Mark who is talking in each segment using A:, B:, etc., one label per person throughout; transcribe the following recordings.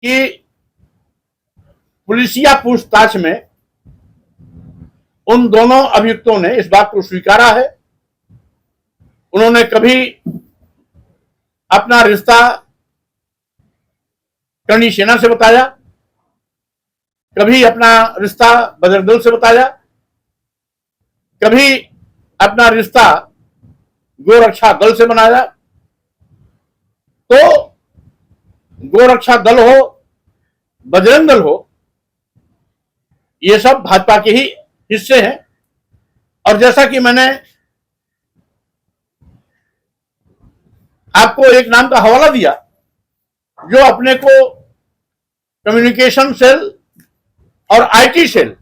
A: कि पुलिसिया पूछताछ में उन दोनों अभियुक्तों ने इस बात को स्वीकारा है। उन्होंने कभी अपना रिश्ता करणी सेना से बताया, कभी अपना रिश्ता बजरंग दल से बताया, कभी अपना रिश्ता गोरक्षा दल से बनाया। तो गोरक्षा दल हो, बजरंग दल हो, ये सब भाजपा के ही हिस्से हैं। और जैसा कि मैंने आपको एक नाम का हवाला दिया, जो अपने को कम्युनिकेशन सेल और आईटी सेल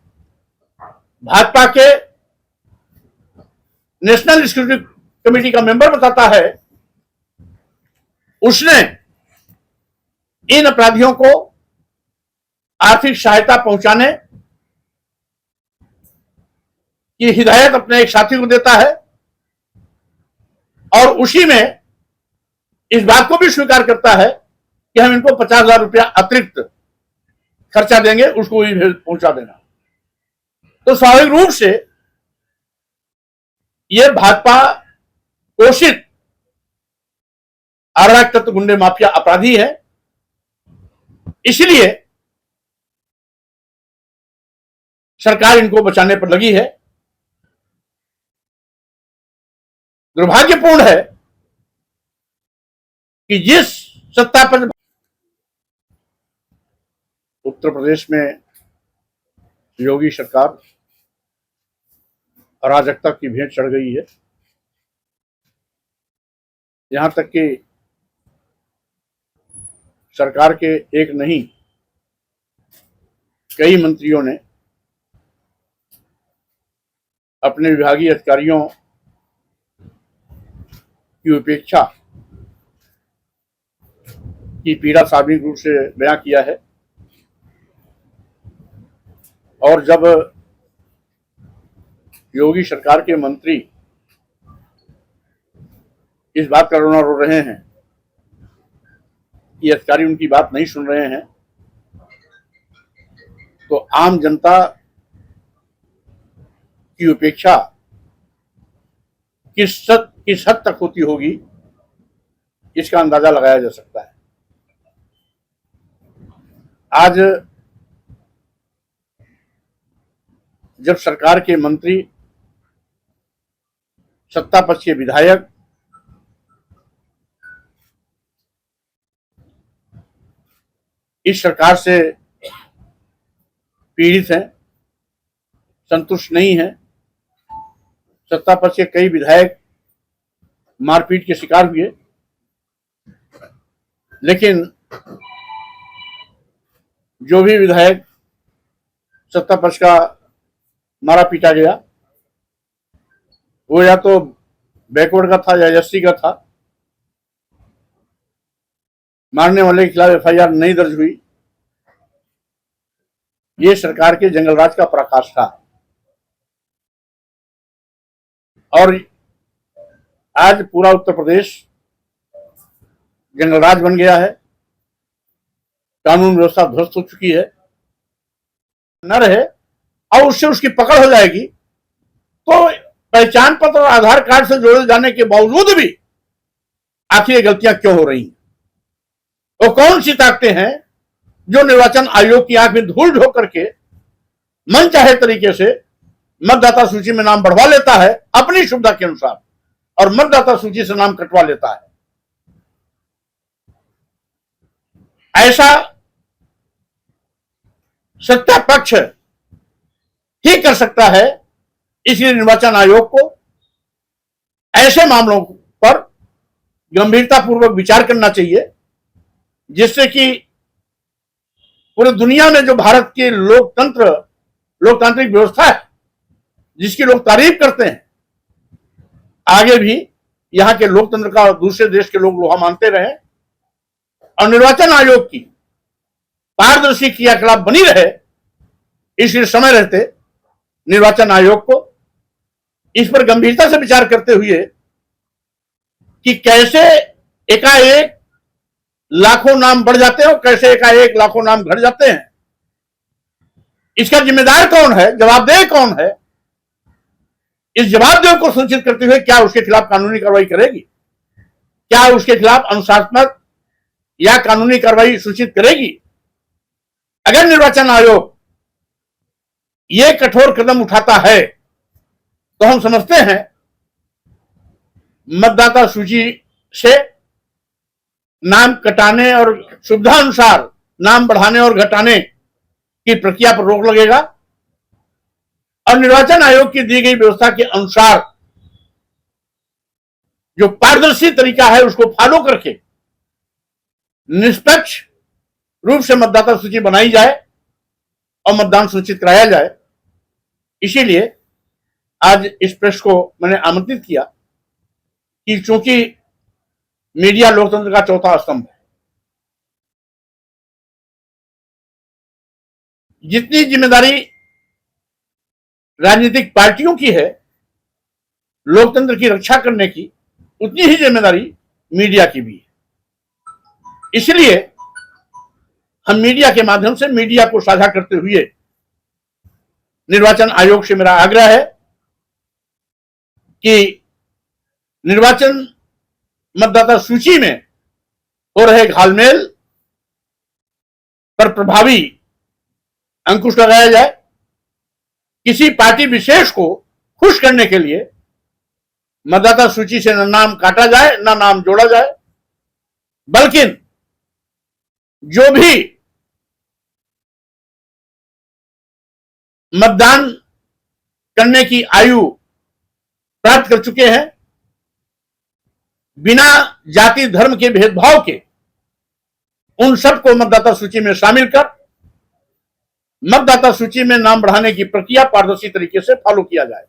A: भाजपा के नेशनल सिक्योरिटी कमेटी का मेंबर बताता है, उसने इन अपराधियों को आर्थिक सहायता पहुंचाने की हिदायत अपने एक साथी को देता है और उसी में इस बात को भी स्वीकार करता है कि हम इनको 50,000 रुपया अतिरिक्त खर्चा देंगे, उसको भी पहुंचा देना। तो स्वाभाविक रूप से यह भाजपा पोषित अराजक तत्व गुंडे माफिया अपराधी है। इसलिए सरकार इनको बचाने पर लगी है। दुर्भाग्यपूर्ण है कि जिस सत्ता पर उत्तर प्रदेश में योगी सरकार अराजकता की भेंट चढ़ गई है, यहां तक कि सरकार के एक नहीं कई मंत्रियों ने अपने विभागीय अधिकारियों की उपेक्षा की पीड़ा सार्वजनिक रूप से बयां किया है। और जब योगी सरकार के मंत्री इस बात का रोना रो रहे हैं कि अधिकारी उनकी बात नहीं सुन रहे हैं, तो आम जनता की उपेक्षा किस हद तक होती होगी, इसका अंदाजा लगाया जा सकता है। आज जब सरकार के मंत्री, सत्ता पक्ष के विधायक इस सरकार से पीड़ित हैं, संतुष्ट नहीं हैं, सत्ता पक्ष के कई विधायक मारपीट के शिकार हुए, लेकिन जो भी विधायक सत्ता पक्ष का मारा पीटा गया, वो या तो बैकवर्ड का था या एससी का था। मारने वाले के खिलाफ एफआईआर नहीं दर्ज हुई। ये सरकार के जंगलराज का पराकाष्ठा है। और आज पूरा उत्तर प्रदेश जंगलराज बन गया है, कानून व्यवस्था ध्वस्त हो चुकी है। न रहे और उससे उसकी पकड़ हो जाएगी, तो पहचान पत्र और आधार कार्ड से जोड़े जाने के बावजूद भी आखिर ये गलतियां क्यों हो रही हैं? वो कौन सी ताकतें हैं जो निर्वाचन आयोग की आंख में धूल झोंक करके मन चाहे तरीके से मतदाता सूची में नाम बढ़वा लेता है अपनी सुविधा के अनुसार, और मतदाता सूची से नाम कटवा लेता है? ऐसा सत्ता पक्ष ही कर सकता है। इसलिए निर्वाचन आयोग को ऐसे मामलों पर गंभीरतापूर्वक विचार करना चाहिए, जिससे कि पूरी दुनिया में जो भारत की लोकतांत्रिक व्यवस्था है, जिसकी लोग तारीफ करते हैं, आगे भी यहां के लोकतंत्र का दूसरे देश के लोग लोहा मानते रहे और निर्वाचन आयोग की पारदर्शी क्रियाकलाप बनी रहे। इसलिए समय रहते निर्वाचन आयोग को इस पर गंभीरता से विचार करते हुए कि कैसे एकाएक लाखों नाम बढ़ जाते हैं और कैसे एकाएक लाखों नाम घट जाते हैं। इसका जिम्मेदार कौन है, जवाबदेह कौन है? इस जवाबदेही को सुनिश्चित करते हुए क्या उसके खिलाफ कानूनी कार्रवाई करेगी? क्या उसके खिलाफ अनुशासनात्मक या कानूनी कार्रवाई सूचित करेगी? अगर निर्वाचन आयोग ये कठोर कदम उठाता है तो हम समझते हैं मतदाता सूची से नाम कटाने और सुविधा अनुसार नाम बढ़ाने और घटाने की प्रक्रिया पर रोक लगेगा और निर्वाचन आयोग की दी गई व्यवस्था के अनुसार जो पारदर्शी तरीका है उसको फॉलो करके निष्पक्ष रूप से मतदाता सूची बनाई जाए और मतदान सुनिश्चित कराया जाए। इसीलिए आज इस प्रेस को मैंने आमंत्रित किया कि चूंकि मीडिया लोकतंत्र का चौथा स्तंभ है, जितनी जिम्मेदारी राजनीतिक पार्टियों की है लोकतंत्र की रक्षा करने की, उतनी ही जिम्मेदारी मीडिया की भी है। इसलिए हम मीडिया के माध्यम से मीडिया को साझा करते हुए निर्वाचन आयोग से मेरा आग्रह है कि निर्वाचन मतदाता सूची में हो रहे घालमेल पर प्रभावी अंकुश लगाया जाए। किसी पार्टी विशेष को खुश करने के लिए मतदाता सूची से न नाम काटा जाए न नाम जोड़ा जाए, बल्कि जो भी मतदान करने की आयु प्राप्त कर चुके हैं, बिना जाति धर्म के भेदभाव के उन सबको मतदाता सूची में शामिल कर मतदाता सूची में नाम बढ़ाने की प्रक्रिया पारदर्शी तरीके से फॉलो किया जाए।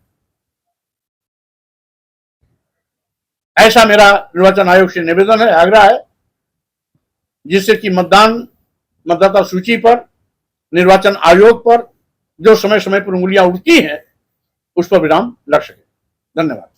A: ऐसा मेरा निर्वाचन आयोग से निवेदन है, आग्रह है, जिससे कि मतदाता सूची पर, निर्वाचन आयोग पर जो समय समय पर उंगलियां उठती हैं उस पर विराम लग सके। धन्यवाद।